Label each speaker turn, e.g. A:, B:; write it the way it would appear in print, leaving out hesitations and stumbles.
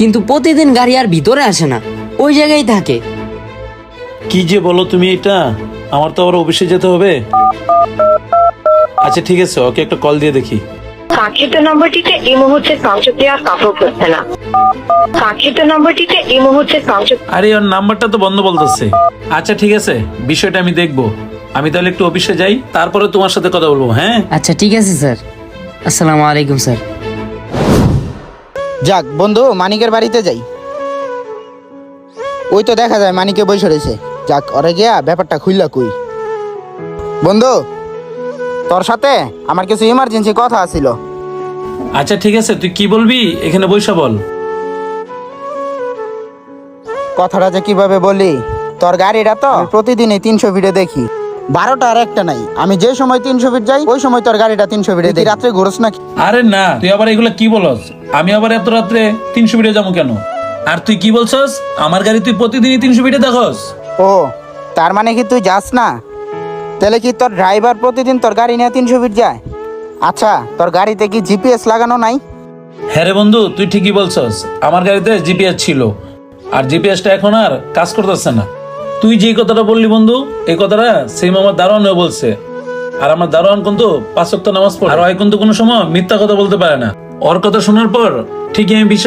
A: কিন্তু প্রতিদিন গাড়ি আর ভিতরে আসে না, ওই জায়গায় থাকে।
B: কি যে বলো তুমি এটা, আমার তো আবার অফিসে যেতে হবে। আচ্ছা ঠিক আছে, ওকে একটা কল দিয়ে দেখি।
C: কাঙ্ক্ষিত নম্বরটিতে এই মুহূর্তে সংযোগ দেওয়া সম্ভব হচ্ছে না। কাঙ্ক্ষিত নম্বরটিতে এই মুহূর্তে সংযোগ।
B: আরে ওর নাম্বারটা তো বন্ধ বলতেছে। আচ্ছা ঠিক আছে, বিষয়টা আমি দেখবো। আমি তাহলে একটু অফিসে যাই, তারপরে তোমার সাথে কথা বলবো। হ্যাঁ
A: আচ্ছা ঠিক আছে স্যার, আসসালামু আলাইকুম স্যার।
D: যাক বন্ধু, মানিকের বাড়িতে যাই। ওই তো দেখা যায় মানিকে বসে রয়েছে। যাক, ওরে গিয়া ব্যাপারটা খুইলা কই। বন্ধু, তোর সাথে আমার কিছু ইমার্জেন্সি কথা আছিল।
B: আচ্ছা ঠিক আছে, তুই কি বলবি এখানে বইসা বল।
D: কথাটা যে কিভাবে বলি, তোর গাড়িটা তো আমি প্রতিদিনই 300 ফিটে দেখি, 12টা আর একটা নাই। আমি যে সময় 300 ফিট যাই, ওই সময় তোর গাড়িটা 300 ফিটে দেখি। রাত্রে ঘুরস নাকি?
B: আরে না, তুই আবার এগুলা কি বলস? আমি আবার এত রাত্রে 300 ফিটে যাবো কেন? আর তুই কি বলছস, আমার গাড়ি তুই প্রতিদিনই 300 ফিটে দেখস?
D: ও, তার মানে কি তুই যাস না? তাহলে কি তোর ড্রাইভার প্রতিদিন তোর গাড়ি নিয়ে 300 ফিট যায়? আচ্ছা, তোর গাড়িতে কি জিপিএস লাগানো নাই?
B: হ্যাঁ রে বন্ধু, তুই ঠিকই বলছস, আমার গাড়িতে জিপিএস ছিল, আর জিপিএসটা এখন আর কাজ করতেছে না। তুই যে কথাটা বললি বন্ধু, এই কথাটা সেম আমার দারোয়ানও বলছে। আর আমার দারোয়ান কিন্তু 5 ওয়াক্ত নামাজ পড়ে, আর ওই কিন্তু কোনো সময় মিথ্যা কথা বলতে পারে না। ওর কথা শোনার পর ঠিকই আমি বিশ্বাস